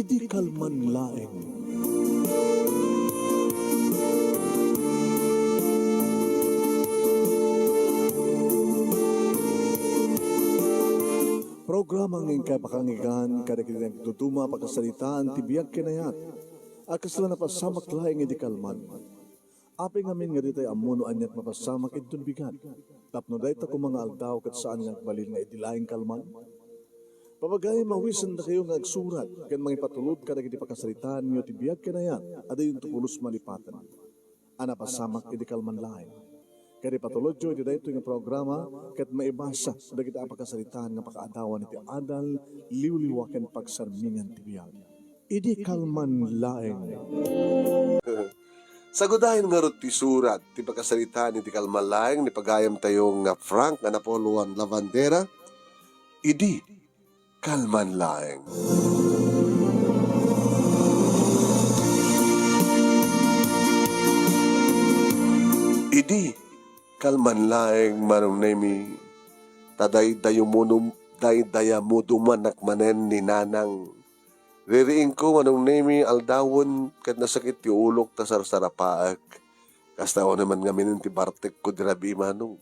idi kalman laeng. Programa ng kapakangigan, kada kinagtutuma pagkasalitaan, tibiyag kinayat, akas lang napasamak laeng idi kalman. Aping amin nga ditay amuno anyat mapasamak idun bigat. Tapno dayta ko mga aldaw kat saan nga balil nga idilaing kalman. Papagay mawisan na kayo nga agsurat, kan mga ipatulod ka na kiti pakasalitaan nyo tibiyag kinayat, ada yung tupulos malipatan. Ana pasamak idi kalman laing. Kaya patulod nyo iti dayto nga programa, kat maibasa na kita pakasalitaan nga pakaadawan iti adal, liwliwaken pagsarmingan tibiyag. Idi kalman laing. Sagudahin nga ron ti surat, ti pagkasalitaan iti kalmalayang, ni pagayam tayong nga Frank, nga Napoleon Lavandera, idi kalman laeng. Idi kalman laeng manong nemi, dayamuduman akmanen ni nanang. Ririing ko manong nemi aldawon kat nasakit ti ulok ta sarsarapaak. Kastaw naman nga minin ti Bartek ko dirabi manong.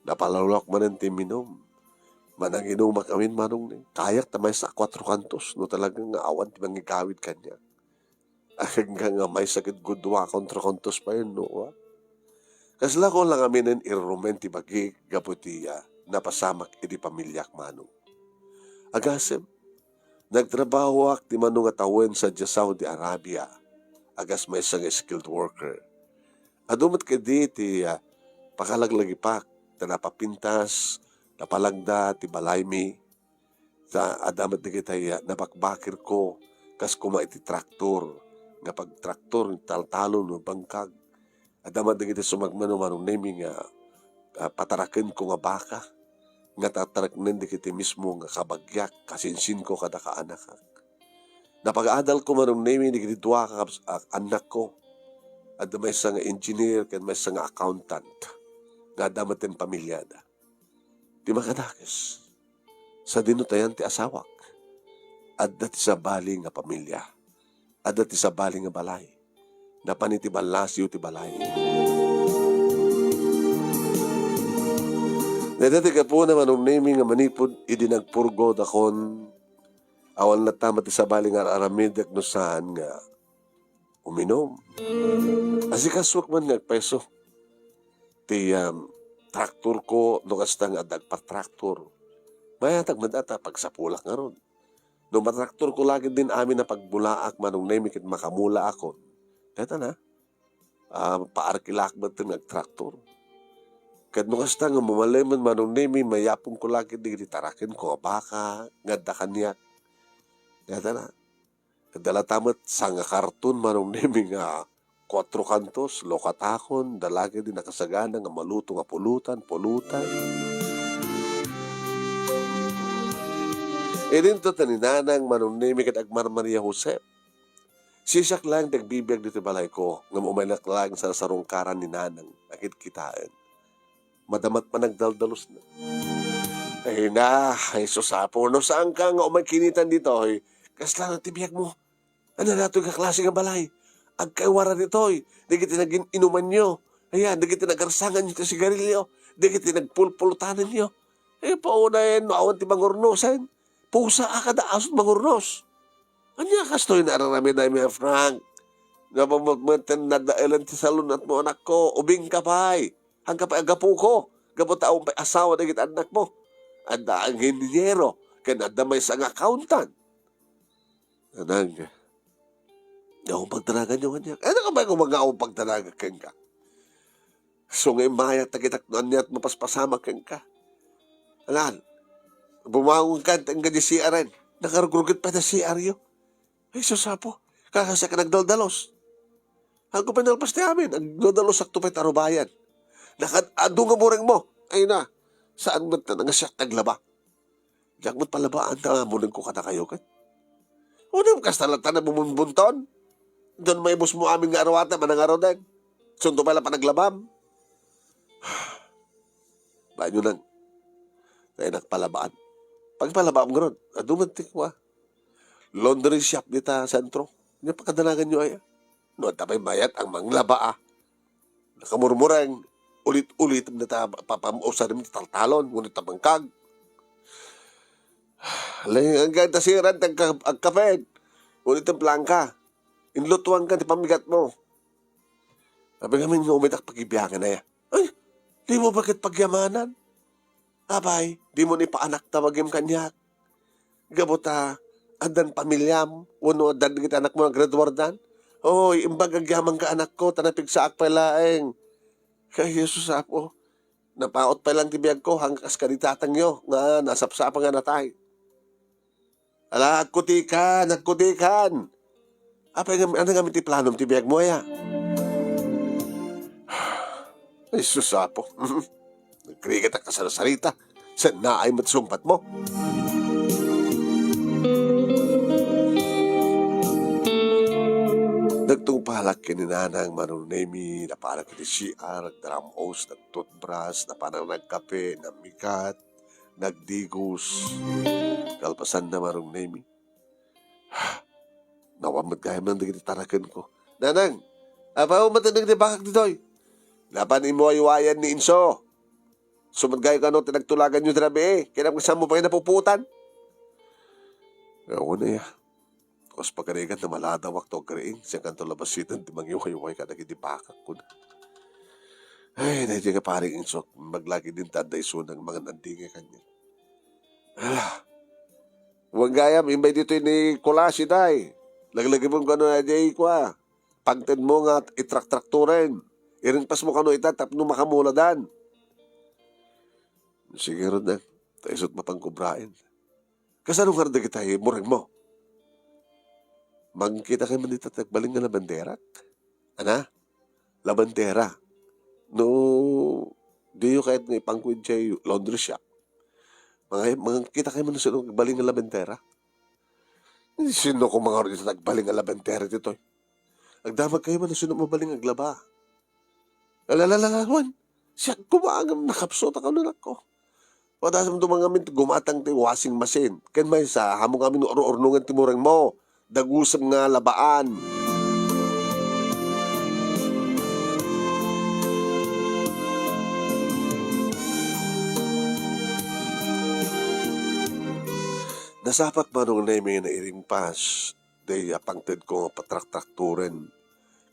Napalawak manen ti minom. Manang inumak amin manong ni. Kayak tamay sa 4 kantos no talagang nga awan ti mangigawid kanya. Hanggang nga may sakit gudwa kontra kantos pa yun no. Kasla ko lang aminin irumen ti bagi gaputiya napasamak iti pamilyak manong. Agasem, nagtrabaho ak ti manong atawen sa Saudi Arabia. Agas may isang skilled worker. Adumat ka di ti pakalaglagipak, ta napapintas, napalagda, ti balaymi. Sa adamat na kita napakbakir ko, kas kuma iti traktor. Nga pag traktor, taltalo no bangkag. Adamat na kita sumagmano manong naming patarakin ko nga baka. Nga tataraknin di kita mismo nga kabagyak, kasinsin ko kada kaanak. Napag-adal ko manong naming di kita dua ka anak ko. At may isang engineer, kan may isang accountant. Nga damatin pamilyada. Di makadakis. Sa dinutayan ti asawak. At dati sa bali nga pamilya. At dati sa bali nga balay. Napaniti balasyo ti balay. Nadati ka po naman ang naming nga manipod, idinagpurgo dakon. Awan na tama ti sa bali nga aramidak no saan nga uminom. Asikaswak man nga peso. Ti traktor ko, no kastang adag patraktor. Mayatag madata pagsapulak nga ron. No matraktor ko lagi din amin na pagbulaak manong namikit makamula ako. Eto na, paarkilak ba ito nagtraktor? Kad no kastang nga mamalaman manong nami, mayapong ko lagi din tarakin ko baka, ngada kanyak. Eto na, kadala tamat sa nga karton manong nami nga 4 kantos, lokatakon, dalagi din nakasagana nga maluto nga pulutan. E din to taninanang manong nami kat Agmar Maria Jose. Sisak lang nagbibiyag dito balay ko, nga umanak lang sa sarungkaran ni nanang, akit kitaan. Madamat pa nagdaldalos na. Ay na, ay susapo, no saan ka nga umagkinitan dito, ay kasla na tibiyag mo. Ano na ito kaklase nga balay? Agkaiwara dito, ay di kita naging inuman nyo. Ayan, di kita nagarsangan nyo sa sigarilyo. Di kita nagpulpulutanan nyo. Eh, paunayan, awan ti mangurnosan. Pusa akada asot mangurnos. Anya kastoy na ararami na mga Frank. Nga mamagmatan na dailan ti salon at mo anak ko. Ubing ka pa'y. Hangga pa'y agapu ko. Gabutaong pa'y asawa na kita anak mo. Anda ang hinyero. Kaya nadamay sa accountant. Anang. Akong pagtanagan nyo kanya. Ano ka ba kung mag-aong pagtanagan ka? So ngayon mayat na kita niya at mapaspasama ka. Alan. Bumangon ka ang ganyan CR rin. Nakarugurugit pa na CR yun. Ay, susapo. Kakasa ka nagdaldalos. Ang kupinalpas ni amin, ang nagdalos sakto pa'y tarubayan. Nakadado nga murang mo. Ay na, saan mo na nga siya naglaba? Diyak mo't palabaan na muling ko ka na kayo kan. Unang kastalatan na bumunbunton. Doon may bus mo aming nga arawata, manang araw din. Sunto pala pa naglabam. Banyo nang. Kaya nagpalabaan. Pagpalabaan nga ron, adumantik mo laundry shop dita sentro. Nya pakadanagan nyo ay. No, tapay mayat ang manglaba nakamurmurang ulit-ulit na ta papamausan mo taltalon, ngunit tabangkag. Ang ganda siran ang kape. Ngunit ang plangka. Inlutuan ka, di pamigat mo. Sabi kami nga umitak pag-ibiyagan na yan. Ay, di mo bakit pagyamanan? Abay, di mo ni paanak tawagim kanyak. Gabuta, andan pamilyam, uno adan kita anak mo ang graduardan. Oy, imbag agyaman ka anak ko, tanapig sa akpalaeng. Kaya Jesus apo, napaot pa lang tibiyag ko, hanggang kaskaritatang nyo, nga nasapsapang nga natay. Ala, agkutikan. Apa yang ano nga ti planom tibiyag mo ya? Ay, susapo. Nagkrigat ang kasarasarita. Saan na ay matsumpat mo? Nagtungpalak kininanang manunemi na parang kiti CR, nagdramus, nagtutbras, na parang nagkape, namikat, nagdigos. Kalpasan na manunemi. Nawamad kaya man naging tarakan ko. Nanang, apa mo matandang di bakak ditoy? Laban mo ay wayan ni Inso. Sumagay ka no, tinagtulagan nyo drabe eh. Kaya naman saan mo pa yung napuputan? Ako na ya. Tapos pagkarigan na maladawak to kariing, siyang kanto labasitan, di mangyuhay-yuhay ka nagitipakak ko na. Ay, nahiya ka paring Inso, maglagi din tanda iso ng mga nandingay kanya. Huwag gayam, imbay dito ni Kulasi day. Laglagi mong gano'n na day ko Pagtin mo nga itrak-trakturin. Irinpas mo kano itatap no makamuladan. Sige ron na. Taisot mapangkubrain. Kasanong harda kita murang mo? Magkita kayo man dito tagbaling nga labandera. Ana? Labandera. No, di yung kahit nga ipangkwid siya laundry shop. Mga kita kayo man sa baling nga labandera. Sino ko mga rin dito nagbaling nga labandera dito? Agdamag kayo man na sino mabaling aglaba. Alalalawan. Siya kumangam nakapsot ako na ako. Pagkas mo dumangamin gumatang ti washing machine. Ken may sa hamong amin ornungan timurang mo. Dagusam nga labaan. Nasapat manong neme na irimpas. Day apangted ko nga patrak-trakturen.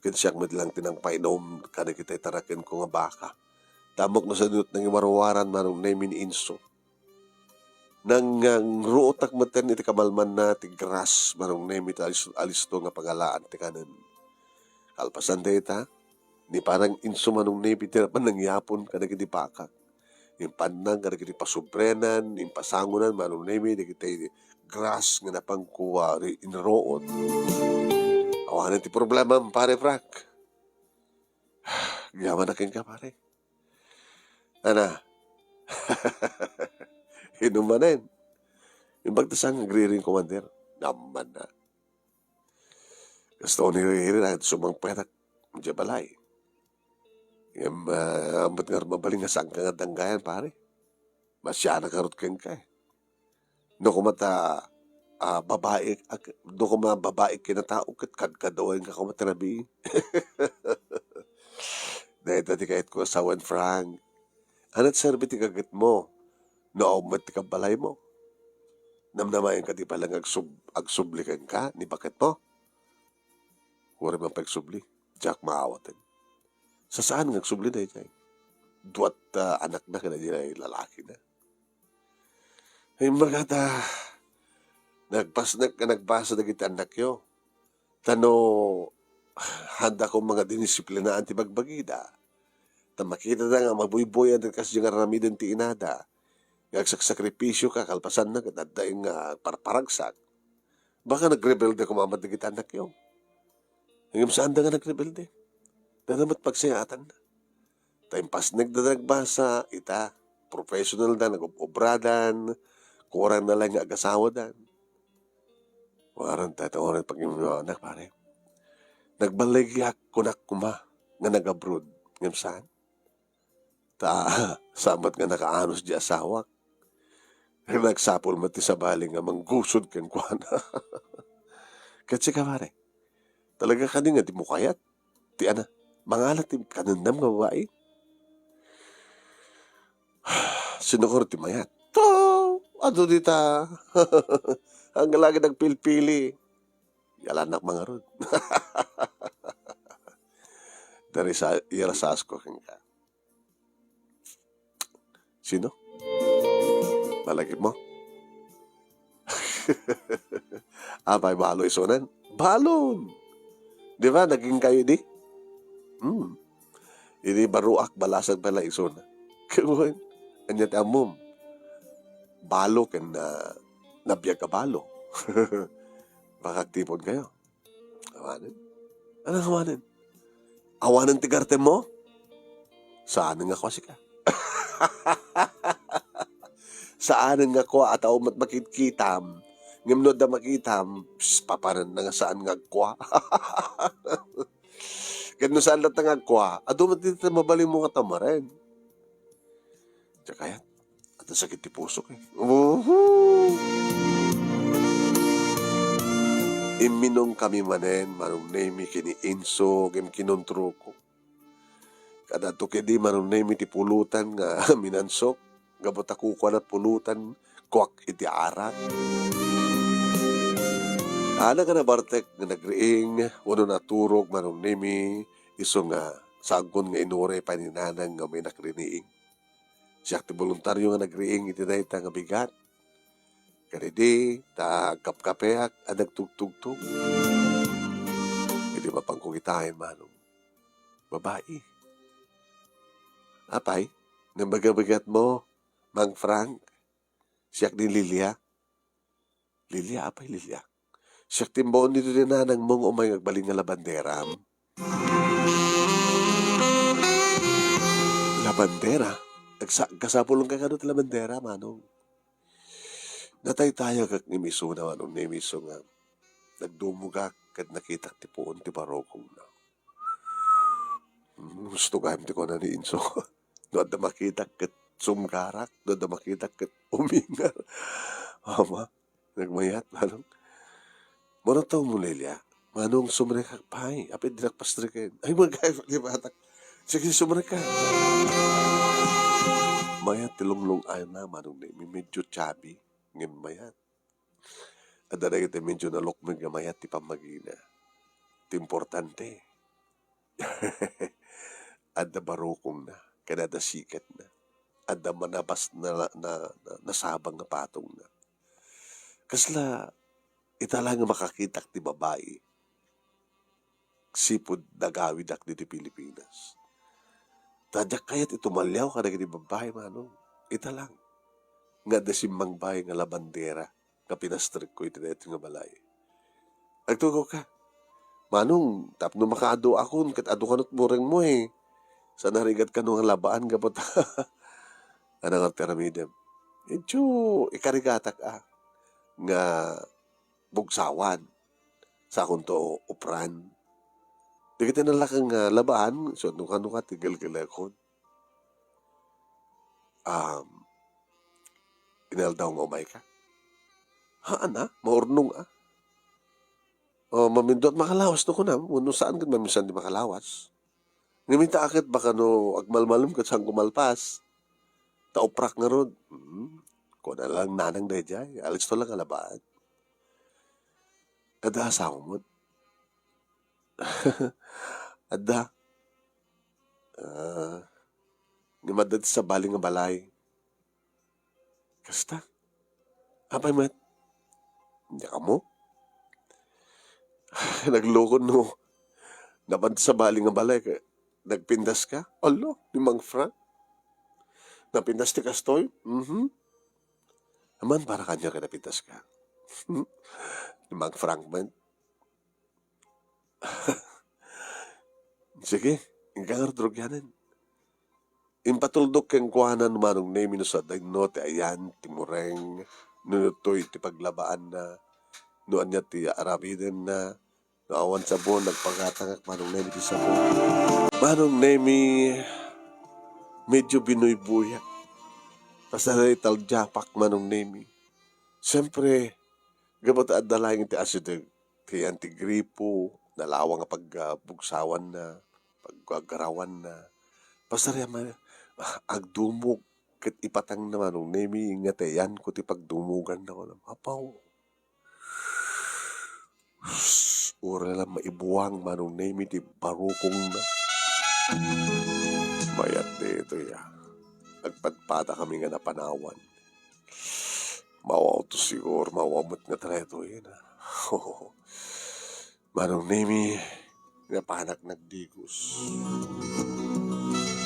Ken siyang madlang tinang painom. Kada kita'y tarakin ko nga baka. Tamok na sa dut ng imarwaran manong neme ni Inso. Nang ruotak maten iti kamalman na ti grass manong neme iti alisto nga pangalaan ti kanan. Kalpasan data, ni parang Inso manong neme ti napan nangyapon kada kiti baka. Impanang kada kiti pasubrenan, impasangunan manong neme di kiti grass nga napangkuwa inroot. Awanan ti problema pare Frank. Gaman na ka pare. Ana, hinumanin. Yung bagtasang agri-ring commander, naman na. Gusto ko nire-rin na sumang perak, medyo balay. Yung ambat nga mabaling nga saan ka nga danggayan pare. Masya na karot kang ka eh. No kumata babae, no kuma babae kinatao kat kadkadawan ka kumatarabi. Dahil dati kahit ko asawan Frank, anat serbi ti kagat mo, no aumat ti kabalay mo. Namnamayan ka di palang agsublikan ka, ni bakit mo? Huwag man pagsubli, Jack maawatin. Sa saan ngagsubli na ito? Duat anak na ka na nila lalaki na. Ay magata, nagbasa na kita anak yo. Tano, handa ko mga dinisiplinaan ti bagbagida. Makita na nga, mabuyboyan na kasi yung aramidin ti inada. Nagsakripisyo ka, kalpasan na, kadadaing parparagsak. Baka nagrebelde kumamad na kita anak yo. Hanggang saan na nga nagrebelde? Danamat pagsayatan na. Taimpas nagdadagbasa, ita, professional na, nag-obradan, kurang na lang agasawa dan. Waran tayo oras pag yung anak pare. Nagbaligyak kunak kuma nga nag-abroad. Ngayon saan? Samat nga nakaanos di asawak. Nagsapol mati sa baling nga manggusod ken kuana. Kasi ka pare, talaga ka nga di mo kayat. Ti ana, mangalat ti kanandam nga babae. Sinukor ti mayat. To, ano dita? Ang lagi nagpilpili. Yalanak mga rod. Dari sa irasas ko kang ka. Sino? Malagip mo? Apay balo isunan? Balon! Di ba? Naging kayo di? Hmm. Ini baruak balasag pala isuna. Kawan, anyat amom. Balo ken na nabiyag ka balo. Baka tipon kayo. Awanin. Anong awanin? Awanin ti garte mo? Saan nga ko ka? Saan nga ko at mat makitkitam? Ngamnod na makitam, papanan na nga saan nga kwa. Kano saan lahat nga kwa, ado matita mabaling mo nga tamarin. Tsaka yan, at ang sakit ti puso eh. Iminong kami manen, manong nemi kini inso, gem kinontro ko. Kada to kedi manong nemi ti pulutan nga minansok, gabot ako ko at pulutan, kwak iti arak. Ana ka na Bartek nga nagriing, wano naturog manong nemi, iso nga sagkon nga inure pa ni nanang nga may nakriniing. Siya ti voluntaryo nga nagriing iti dayta nga bigat. Kanidi, ta kapkapeak at nagtugtugtug. Hindi mapangkukitain manong babae. Apay, nang bagabagat mo, Mang Frank, siyak ni Lilia. Lilia, apay Lilia. Siyak timboon dito din na nang mong umay nagbaling nga labandera. Labandera? Kasapulong ka kanot labandera, manong. Natay tayo kag ni Miso na manong ni Miso nga. Nagdumugak kad nakita ti puon ti barokong na. Gusto ka ti ko na ni Inso. Doon na makita kat sumgarak. Doon na makita kat umingar. Ama, nagmayat, manong. Muna tao mo, Lilia. Manong sumrekak pa'y. Apit dinakpastrikin. Ay, magkaya, di ba? Sige, sumrekak. Mayat tilunglong ay na, manong na. Medyo chubby. Ngayon mayat. At na kita medyo nalukmig na mayat ti pamagina. Iti importante. At na barukong na. Kada na sikat na. At na manabas na nasabang na patong na. Kasla, italang nga makakitak ti babae. Sipod nagawid ak dito Pilipinas. Tadyak kayat itumalyaw ka na gini babae, manong. Italang. Nga desimbang bahay nga labandera. Nga pinastrik ko iti na ito nga balay. Agtugo ka. Manong, tapno makaado akon. Kat ado kanot mureng mo eh. Sa narigat ka nung labaan kapot. Anang alteramidem. Medyo ikarigatak nga bugsawan sa akong to upran. Di kita nalakang labaan, so nung ka tigal-galakon. Inal daw nga umay ka. Haan maurnong mamindot makalawas no ko na, no saan ka mamisan di makalawas. Ngaminta akit baka no agmalmalum kat saan kumalpas. Tauprak nga rod. Kung na lang nanang dayjay, alis to lang kalabaan. Ada asawa mo. Ada. Nimadad sa baling nga balay. Kasta. Apay mat. Hindi ka mo. Naglukon no. Napad sa baling nga balay. Nagpindas ka. Alo, ni Mang Frank. Napindas ti kastoy. Aman para kanya ka napindas ka. Ni Mang Frank man. Sige, ingkangar drogyanan. Impatuldok keng kuhanan manong nemi no sa dagno ti ayan, ti mureng, nunutoy ti paglabaan na, noan niya ti arabiden na, noawan sa buwan, nagpagatangak manong nemi ti sa buwan. Manong nemi, medyo binoy-buya. Pasanay taljapak manong nemi. Siyempre, gabot at dalangin ti asideg, ti antigripo, nalawang nga pagbugsawan na, paggagarawan na. Pasarya man, agdumog, ket ipatang naman nung nemi nga tayan ko ti pagdumugan na ko na, apaw, ura lang maibuwang manong nemi ti barukong na. Mayat dito ya. Nagpadpada kami nga napanawan. Mawaw to siguro, mawamot nga treto yun. Manong nemi, nga panak nagdigos.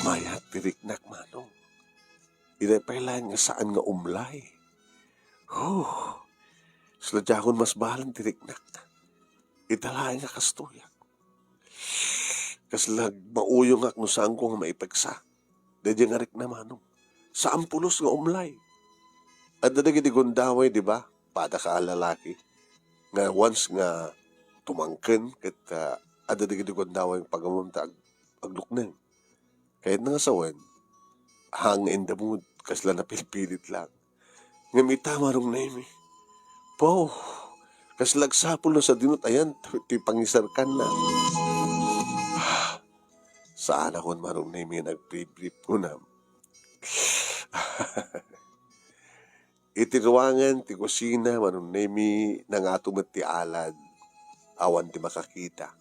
Mayat tiriknak manong. Inapailan nga saan nga umlay. Sladjakon mas bahalan tiriknak. Italayan nga kastoyak. Kaslag mauyong ak no saan ko nga maipagsa. Dadya nga rik na manong. Saan pulos nga umlay. At dadagi di gundaway, di ba? Pada ka lalaki. Nga once nga tumangken, kat adadagi di gundaway pagamunta aglukneng. Kahit nga sawan, hang in the mood, kasla na pilpilit lang. Nga may tama rong name eh. Pow, kaslag sapol na sa dinot, ayan, ti pangisarkan na. Saan ako marong name nag-brief ko na. Itiruangan, ti kusina, marong name nang atumat ti alad, awan ti makakita.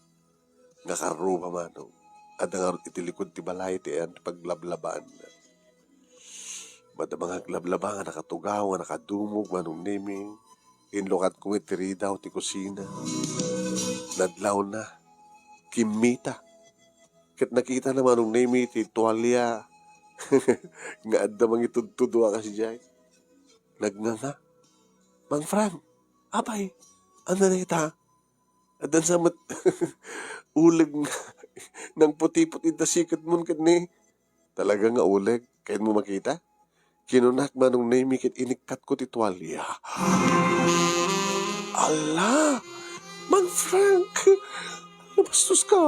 Nga karuba manong. At nga itilikod ti balay ti ayan paglablabaan. Madamang aglablabaan, nakatugaw, nakadumog, manong name. Inlokat ko itiri daw ti kusina. Nadlaw na. Kimita. Kat nakita naman nung name ti tuwalya. Nga adamang itudtudwa kasi dyan. Nagnanga. Mang Frank, apay, ano na ita? Adan sa uleg ng puti-puti da sikat mo kat ni. Talaga nga uleg. Kahit mo makita? Kinunak man nung name kit inikat ko ti tuwalya. Ala! Mang Frank! Nabastos ka!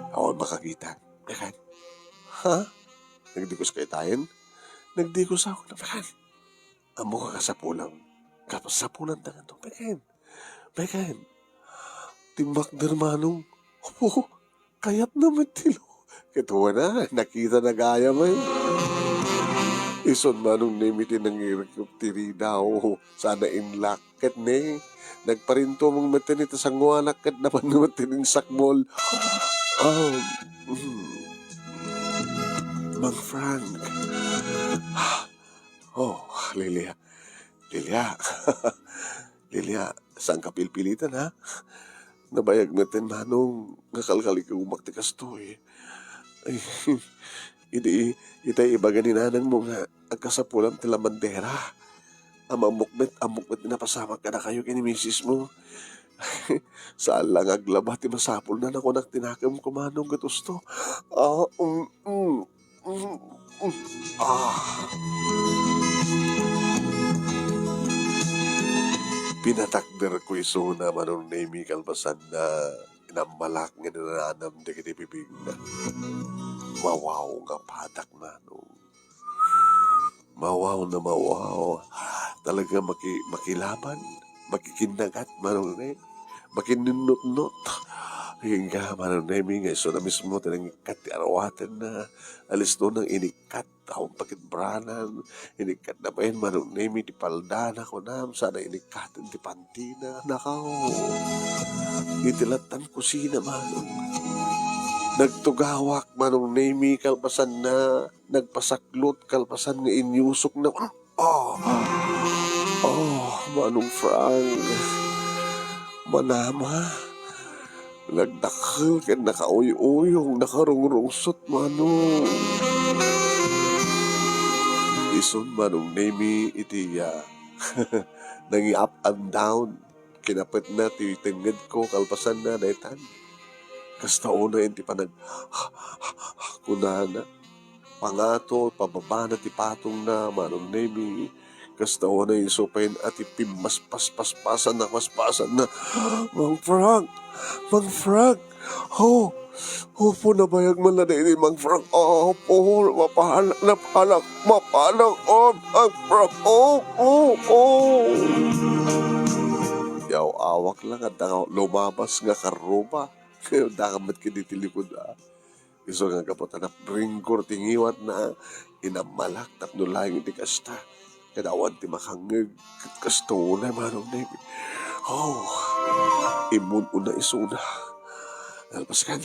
Ako makakita. Bekan. Ha? Nagdikos kayo tayo? Nagdikos ako na bekan. Amo ka kasapulang. Kapasapulan tangan to. Bekan. Bekan. Timbak dermanong. Oh, kayat naman tilo. Katuwa na. Nakita na gaya mo. Ison manong nemiti nang irikuptiri daw. Sana inlak. Kat ne. Nagparinto mong matinita sa nguanak kat naman matinin sakmol. Mang Frank. Oh, Lilia. Lilia. Lilia, saan ka pilpilitan ha? Nabayag natin manong nakalkali ka umaktikas to eh. Ay, itay iba ganinanang mo nga agkasapulam tila bandera. Amukbet napasamak ka na kayo kini misis mo. Saan lang aglaba ti masapol na nako tinakam kumanong gatusto. Pinatakder ko iso na manong name kalbasan na inamalak nga nananam di kiti bibig na. Mawaw nga patak manong. Mawaw na mawaw. Talaga makilaban. Makikinagat manong name. Makininot-not. Hingga manong name nga iso na mismo tinang ikat ti arawatan na alis doon ng inikat taong pakitbranan inikat na ba yun manong name di paldana ko nam sana inikatan ti pantina nakaw itilatan kusina manong nagtugawak manong name kalpasan na nagpasaklot kalpasan nga inyusok na manong Frank manama nagdakal ken nakauy-uyong nakarungrungsot manong ison manong name iti nangi up and down kinapit na ti tenged ko kalpasan na daytan kastao na iti panag kunana pangato pababa na ti patong na manong name kastao na isupain at ipimmaspas-paspasan na Mang Frank po nabayag man na din Mang Frank mapahanak Mang Frank Yaw awak lang at lumabas nga karuba. Dakamat kinitilikod Iso nga kapot na ringkor tingiwat na inamalak tapno lang iti kasta. Kadawan ti makangeg kat kasto na manong nemi. Oh, imun una isuna. Alpas kan.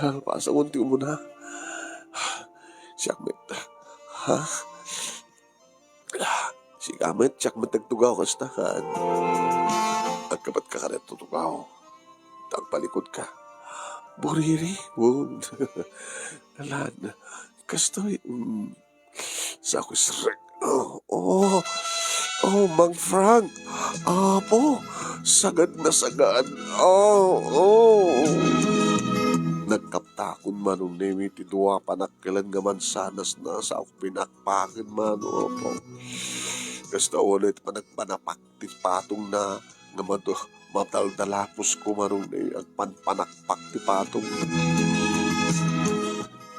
Alpas ang unti umuna. Siyak met. Ha? Si kamet, siyak matagtugaw kastahan. At kapat ka karet tutugaw. Tagpalikod ka. Buriri, won. Alan, kastoy. Sa ako srek. Mang Frank. Apo, sagad na sagad. Nagkaptakon manong nemi ti duwa panakkilan nga mansanas na sa ako pinakpakin mano. Opo. Kasta ulit panagpanapak ti patong na nga mataldalapos ko manong nemi ang panpanakpak ti patong.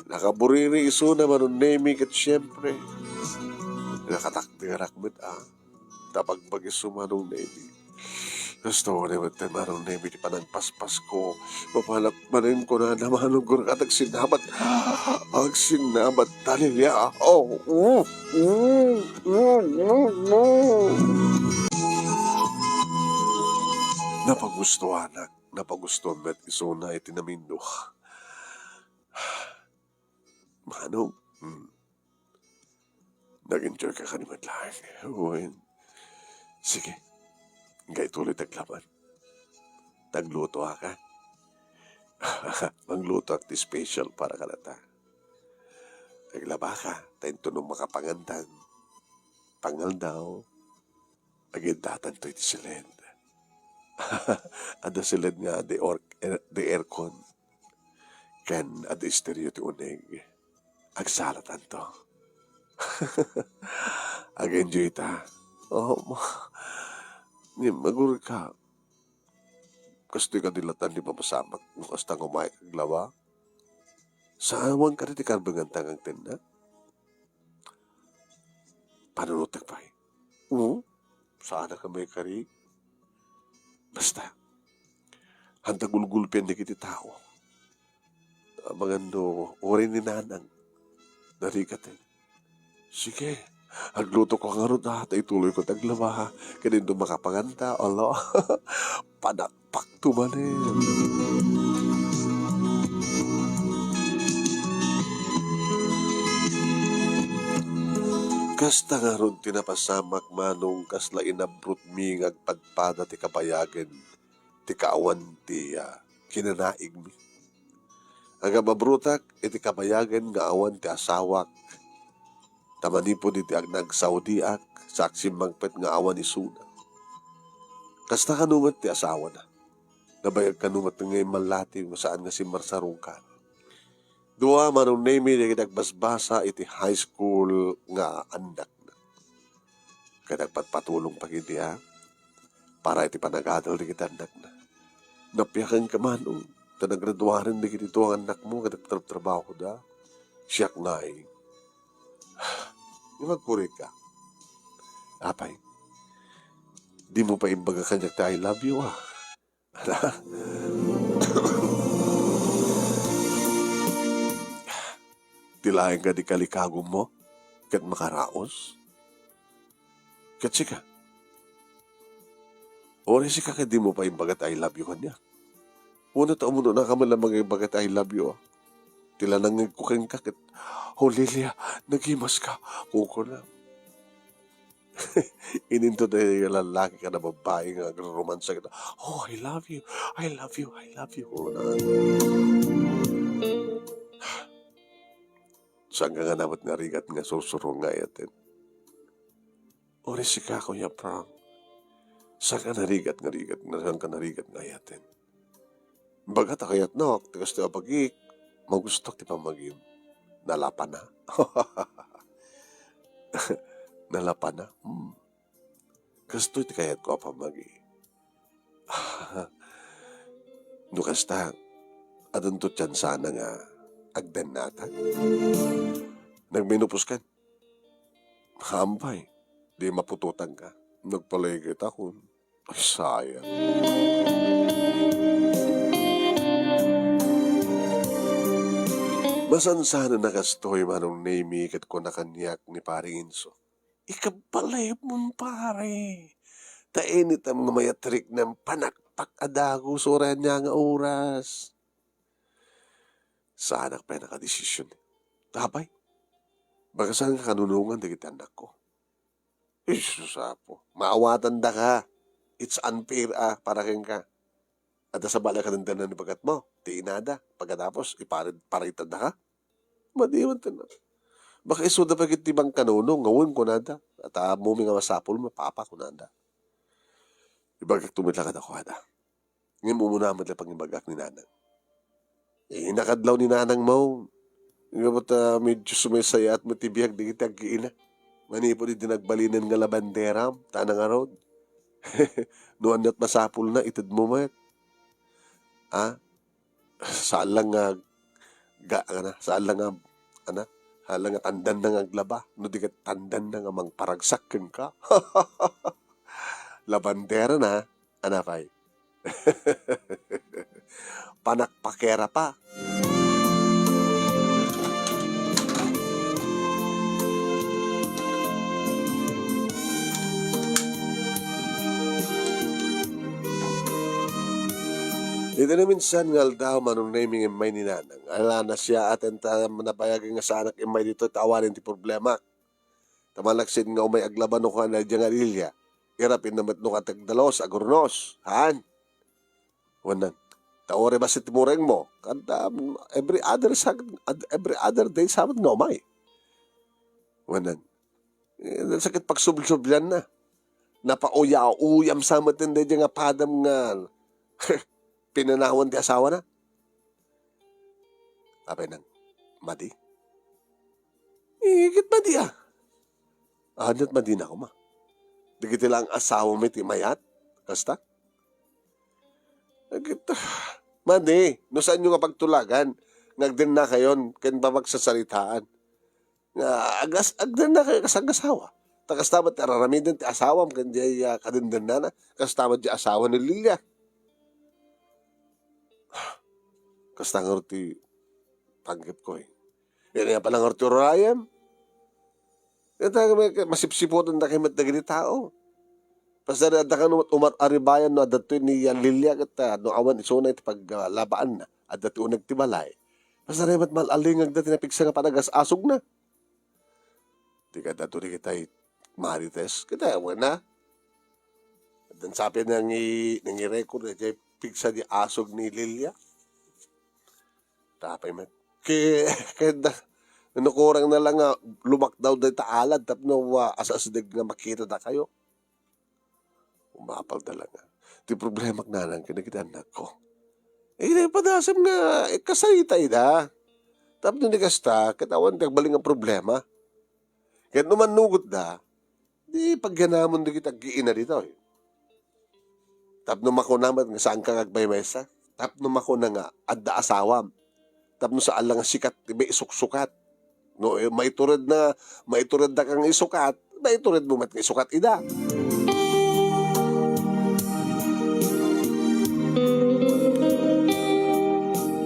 Nakaburiri iso na manong nemi kat siyempre. Nakatakti nga rakmet Tapag iso manong nemi. Gusto ko naman tayo marong nemi di panagpaspas ko. Mapalakmanin ko na namanong ko na sinabat. Ang sinabat talilya. Napagustuhan napagustuhan met iso na itinamindo. Manong, nag-enjoy ka kanimat lang. Uwin. Sige. Ngay tuloy taglaban. Tagluto ka. Mangluto ti special para ka nata. Taglaba ka. Tayo tunong makapangandang. Pangal daw. Agindatan to iti silid. Ada silid nga the aircon. Ken ada stereo ti uneg. Agsalatan to. Ag-enjoy ta. Magur ka. Kastoy ka dilatan di mapasamak. Kasta ngumay kaglawa. Saan ka rin ti karbangan tangang tinda? Panunutag pa Saan ka may kari? Basta. Hantagulgulpian di kiti tao. Magando, orin ni nanang. Narikatin. Sige. Agluto ko nga ron tayo tuloy ko taglawa. Kanindong makapanganta. Allah. Panakpak tumanin. Kasta nga ron tinapasamak manong kasla inabrut mi ngagpadpada ti kabayagan. Ti kaawan ti kinanaig mi. Aga mabrutak iti kabayagan nga awan ti asawak. Tamanipod iti agnag-Saudiak, saksim mangpet nga awan ni Suna. Kasta kanumat ti asawa na. Nabayag kanumat nga malati saan nga si Marsarong ka. Dua manong nemi na kinagbasbasa iti high school nga anak na. Kanagpatpatulong pagindi para iti panagadal di kita anak na. Napiyakan ka manong, tanagraduarin di kitito ang anak mo, kadagtrabaho da. Siyak na Magpuri ka. Apay, di mo pa imbaga kanyak ta I love you Tilayan ka di kalikagom mo, kat makaraos. Kat sika. Ori sika ka di mo pa imbagat I love you kanya. Una ta umuno na ka malamang imbagat I love you Tila nang kuking kakit. Lilia, nagimas ka. Kuko na. Ininto na yung lalaki ka na babae nga romansa kita. I love you. I love you. I love you. Saan ka nga namat nga rigat nga susurong nga yatin. Si ka ko niya prang. Saan ka narigat nga rigat nga saan ka narigat nga yatin. Bagat akayat na. Tigas ti apagik. Magustok ti pamagim. Nalapan na. Nalapan na. Kastoy ti kayat ko pamagi. Nukasta, adun to tiyan sana nga agdan nata. Nagminupos kan. Hampay. Di mapututan ka. Nagpaligit ako. Ay, sayang. Masansana nakastoy manong name kat ko nakanyak ni paring Inso. Ikabalay mo pare. Tainit ang mga mayatrik ng panakpak adago sura niya nga oras. Sana pa nakadesisyon. Tapay, baka saan ka kanunungan di kita anak ko. Jesus apo, maawatan da ka. It's unfair para kang ka. At sa bala ka ng danan ni bagat mo, di inada. Pagkatapos, iparitad na ka. Madiwan ta na. Baka isuda pa kitibang kanunong, ngawin ko nada. At mumi nga masapol, mapapa ko nada. Ibagak tumitlakad ako ada. Ngayon mumunamat lang pang ibagak ni nanang. Nakadlaw ni nanang mo. Nga ba't medyo sumisaya at matibiyag di kita giina. Manipo di dinagbalinan nga labandera, tanang arod. Noon na't masapul na, itad mo mayat. Saan lang saan lang halang nga tandan na nga aglaba. No di ka tandan na nga mangparagsakin ka. Labandera na, anapay. Panakpakera pa. Ito na minsan ngal daw manong naming imay ni nanang. Ala na siya at manapayagin nga sa anak imay dito tawarin ti problema. Tamalaksin nga umay aglaban no ka na diyang arilya. Irapin naman no katagdalos agurnos. Haan? Wanan. Taore ba si timureng mo? Kanta every other day sabad nga umay. Wanan. Sakit pagsubli-sublian na. Napauya-uyam sa matin de nga padam nga. Pinanawan ti asawa na. Apay nang, madi? Ikit madi Anat madi na ko ma. Digiti lang asawa mo ti mayat. Kasta? Madi, no saan nyo nga pagtulagan? Nagdin na kayon, ken ba magsasalitaan? Agdan na kayo kasang-asawa. Takastamat ti araramidin ti asawa mo, ken di kadindan na. Kastamat ti asawa ni Lilia. Kasta nga ti tanggap ko Yan nga palang Arturo Ryan. Masipsipotan na kayo matagini tao. Basta na ka umaribayan no adato ni Lilia kat no awan isunay ti paglabaan na adato unag ti balay. Basta na mat malalingag dati na pigsa nga panagas-asog na. Di ka dato ni kita marites. Kita ewan na. Dan sabi nang i-record na pigsa di asog ni Lilia. Tapay man. Kaya nanukurang na lang nga lumakdaw dahi taalad tapno asasdig nga makita na kayo. Umapal na lang Di problema nanang kinakita anak ko. Padasam nga kasaytay da. Tapno ni kasta katawan tagbaling ang problema. Kaya naman nugot da. Di pagganamon di kita giina dito Tapno makunamat nga saan ka kagbaymesa. Tapno makuna nga adda asawam. Tapno sa alang sikat, may isuksukat. No, maiturad na kang isukat, maiturad mo mat isukat ida.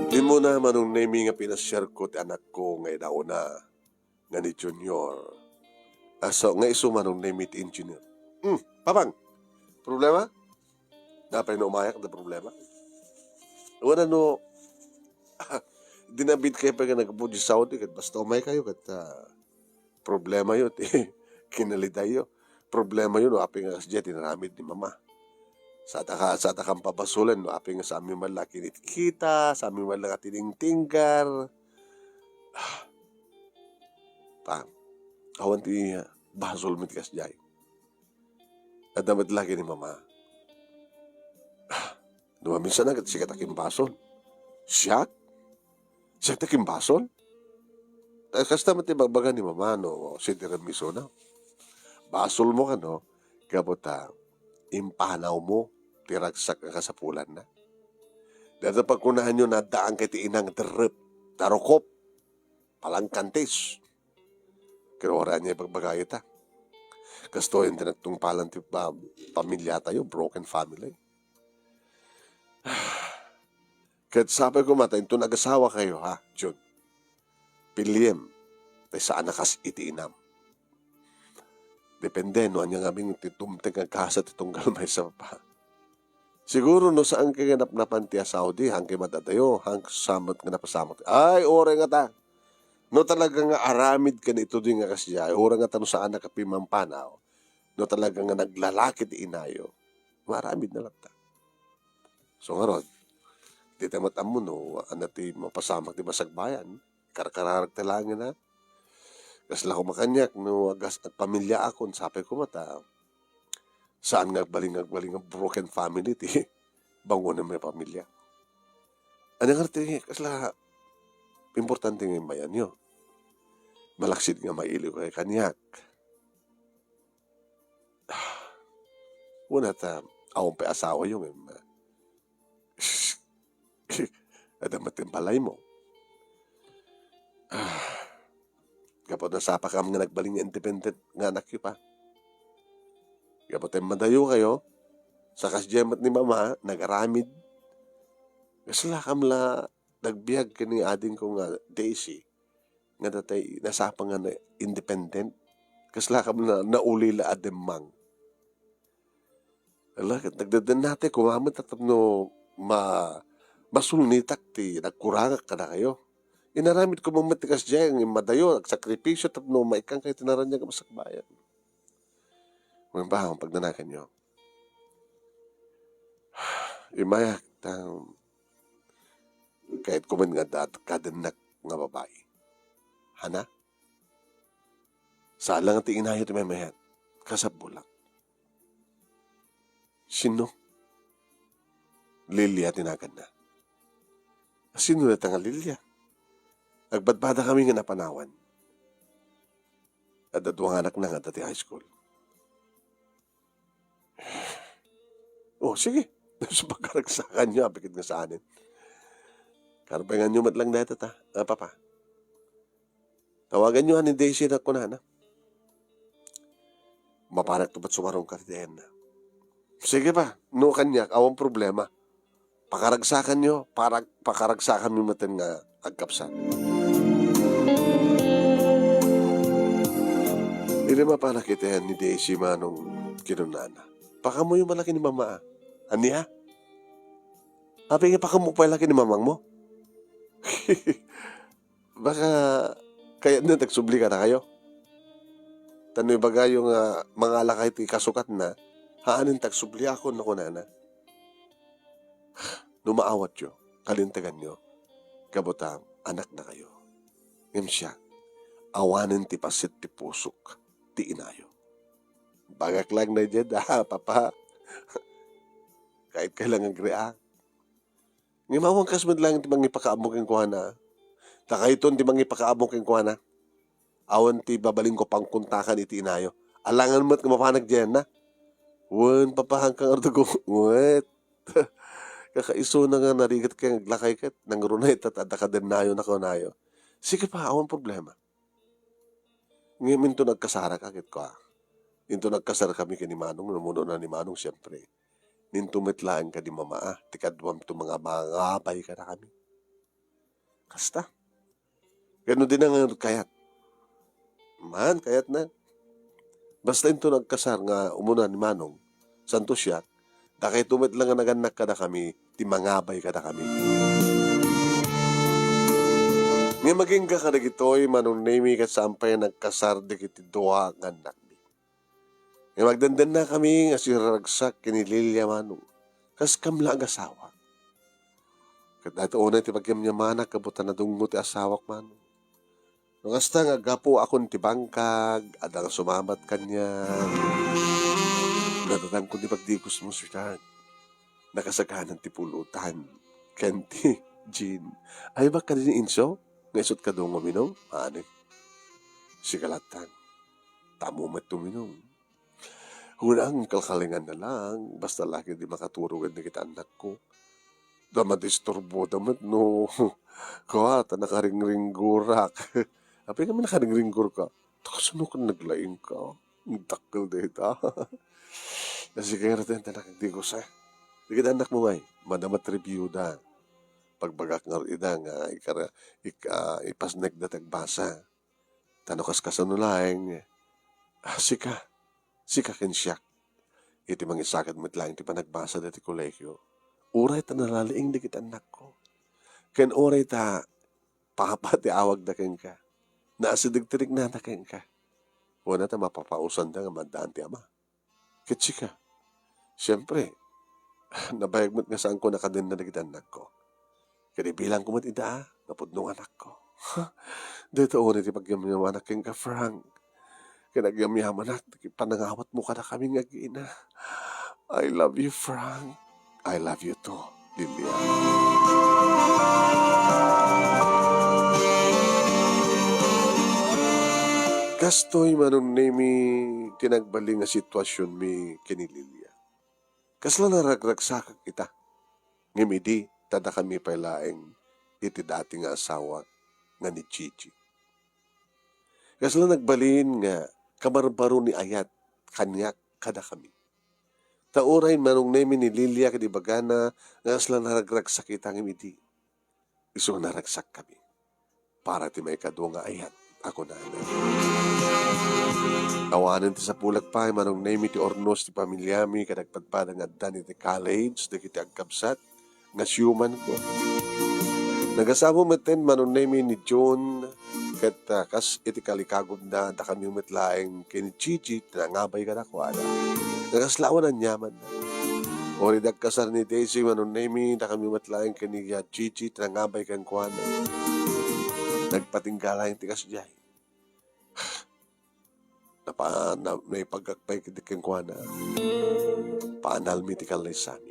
Di mo na manong naming nga pinashare ko ti anak ko ngay daw na nga ni Junior. So, nga iso manong name it engineer. Papang, problema? Napay na umayak na problema? Wala no, dinabit kayo pa ka nagpuji Saudi kat basta umay kayo kat problema yun kinaliday yun problema yun no aping nga siya tinaramid ni mama sa takang papasulan no aping sa aming malaki kita sa aming malaki tiningtinggar awan ti basol mit kas jay at damat lagi ni mama minsan na kat sikat aking basol siya taking basol? Kasta matibagbaga ni mama, no? Si tiramiso na. Basol mo ka, no? Kabuta, impanaw mo, tiragsak ka sa pulan na. Dahil pagkunahan nyo na daan kay tiinang drip, tarokop, palang kantis. Kinuha niya ipagbagay ita. Kasto yung tinagtungpalan ti pamilya tayo, broken family. Kahit sabi ko mata, ito nag-asawa kayo ha, Jun. Piliem, tay saan nakas itiinam. Depende, no, anya aming titumting ang kasat itong galmay sa pa. Siguro no saan kay ganap na panti Saudi, hangkay madadayo, hang samat nga napasamot. Ay, ore nga ta. No talaga nga aramid ka nito din nga kasya, ore nga ta no saan nakapimampanaw. No talaga nga naglalakit inayo. Maramid na lang ta. So nga ron, di tayo matamo no, anati mapasamak di masagbayan. Karkararag talangin na. Kasla ko makanyak, no, agas at pamilya akon, sabi ko mata, saan ngagbaling ang broken family, ti, bango na may pamilya. Ano nga rin, kasla, importante nga yung bayan nyo. Malaksid nga mailiw kay kanyak. Una ta, awang pa asawa yung, adamat yung balay mo. Kapag nasapa ka nga nagbaling independent nga anak yun pa. Kapag tayo madayo kayo, sa kasjemat ni mama, nag-aramid. Kasla kam la, nagbiyag ka ni ading ko nga, Daisy, nga datay nasapa nga na independent. Kasla kam na naulila ademang. Nagdadan natin, kumamit at no, masulnitak ti, nagkurangak ka na kayo. Inaramid ko mong matikas dyan, yung madayo, nagsakripisyo, tapno maikang kayo tinaran niya kamasakbayan. Mga bahang pagdanakan nyo. Imayak, kahit kuman nga kadanak nga babae. Hana? Saan lang ang tiinayot may mayan? Kasabulak. Sino? Lilia tinagan na. Sino na tanga Lilia? Nagbadbada kami nga napanawan. At dadwang anak na nga dati high school. Oh, sige. Sa pagkaragsakan niya, bigit nga sa anin. Karapangan niyo matlang na ito ta. Papa. Tawagan niyo ni Daisy na kunana. Mapanak to ba't sumarong ka din na. Sige ba, no kanyak, awang problema. Pakaragsakan niyo, pakaragsakan mo matin nga agkapsan. Hindi mapanakitayan ni Daisy manong kinunana. Paka mo yung malaki ni mama. Aniya? Habi nga paka mo pa laki ni mamang mo. Baka kaya na nagsubli ka na kayo. Tanoy baga yung mga alakay ti kasukat na, haanin tagsubli ako na kunana. Numaawat yo, kalintagan nyo, kabutang anak na kayo. Ngam siya, awanin ti pasit ti pusok, ti inayo. Bagak lang na dyan, papa. Kahit kailangan greak. Ngimawang kasmad lang ti mangipakaamok yung kuhana. Takaiton ti mangipakaamok yung kuhana. Awan ti babaling ko pang kuntakan iti inayo. Alangan mo't kumapanag dyan na. Wan, papahang kang ardugo. Wet. Kakaiso na nga narigat kang naglakay kat. Nangrunay tatata ka din nayo na kunayo. Sige pa, awan problema. Ngayon ito nagkasara kakit ko Into nagkasara kami kay ni Manong, namuno na ni Manong siyempre. Nintumitlaan ka di mama tikadwam to mga mangabay ka na kami. Kasta. Ganun din ang kayat. Man, kayat na. Basta into nagkasar nga umuna ni Manong, santo siya, dakay tumit lang nga naganak ka na kami, ti mangabay ka na kami. Nga maging ka kadagitoy, Manong name ka sampay nagkasar di kiti doha nga anak. Nga magdandan na kami nga si ragsak kinililya Manong. Kas kamla ang asawa. Kat dati una ti pagyamyamanak kabutan na dungo ti asawak Manong. Nung hasta nga gapo akon ti bangkag, adang sumamat kanya. Natatang ko ti pagdikos mo siya. Nakasaganan ti pulutan. Kanti, Jean. Ay ba ka din inso? Ngaisot ka doon uminom? Ano? Sigalatan. Tamo mat tuminom. Hunang kalkalingan na lang. Basta laki di makaturugan na kita anak ko. Damat istorbo, damat no. Kawata, nakaring-ringgurak. Api kami nakaring-ringgur ka. Takasuno ka naglaing ka. Ang takil dito. Kasi kaya natin tanak di ko sa. Di kita anak mo ay, madamat review da. Pagbagak nga ida nga, ipasnek da tagbasa. Tanukas kasanulaeng, sika ken siyak. Iti mangisakad mo't lang ti panagbasa dati kolegyo. Uray ta nalaliing di kita anak ko. Ken oray ta, papa ti awag da ken ka. Naasidig tirig na ken ka. Wala ta mapapausan da nga mandaan ti ama. Kitsika. Siyempre, nabayag mo't nga saan ko nakadin na kita anak ko. Kaya bilang ko mo't ida, napudnong anak ko. Dito oray ti pagyamyaman ken ka, Frank. Kaya nagyamyaman at panangawat mo ka na kaming ag-ina. I love you, Frank. I love you too, Lilia. Kastoy manong mi tinagbaling nga sitwasyon mi kini Lilia. Kasla naragragsakag kita. Ngimidi, tada kami pailaeng iti dati nga asawa nga ni Gigi. Kasla nagbalin nga kamarbaro ni Ayat kanyak kada kami. Tauray manong nemi ni Lilia kadi bagana nga asla naragragsak kita ngimidi. Iso naragsak kami. Para ti may kadwa nga Ayat ako na. Awanan ti sa pulag pa manong nemi ti ornos ti pamilyami kadagpadpadang addan iti college di kiti agkabsat nga siyuman ko. Nagasamo meten manong nemi ni John ket kas iti kalikagom na da kami umitlaeng kini Gigi tinangabay ka na kuana. Nagaslawan ang yaman na. Ori dagkasar ni Daisy manong nemi da kami umitlaeng kini Gigi tinangabay kan kuana. Nagpatinggala yung tikas jay. May pagkakpay kitikin ko na paanal mitikal na isami.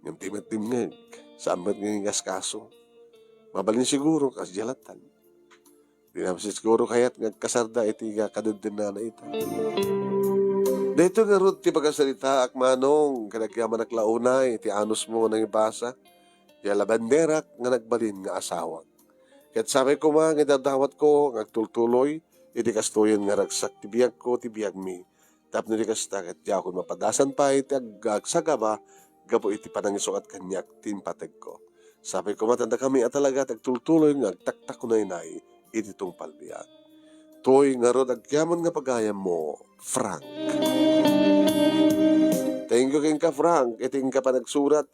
Yung timat-tim nga, sambat nga yung kaso. Mabalin siguro, kasi jalatan. Di naman siguro kaya't nagkasarda iti kadadin na ita. Dito nga rin ti pagkasalita ak manong kanagyaman naklaunay iti anos mo nang ibasa. Yala banderak nga nagbalin nga asawa. Kaya't sabi ko nga dadawat ko ngagtultuloy iti kastoyan nga ragsak tibiyag ko tibiyag mi. Tapno di kasta kat di ako mapadasan pa iti agsagaba gapo iti panangisok at kanyak tinpatag ko. Sabi ko matanda kami at talaga tagtultuloy nga agtaktak ko na inay iti tong palbiyan. Toy nga rod agyaman nga pagayam mo, Frank. Thank you king ka Frank, iting ka pa nagsurat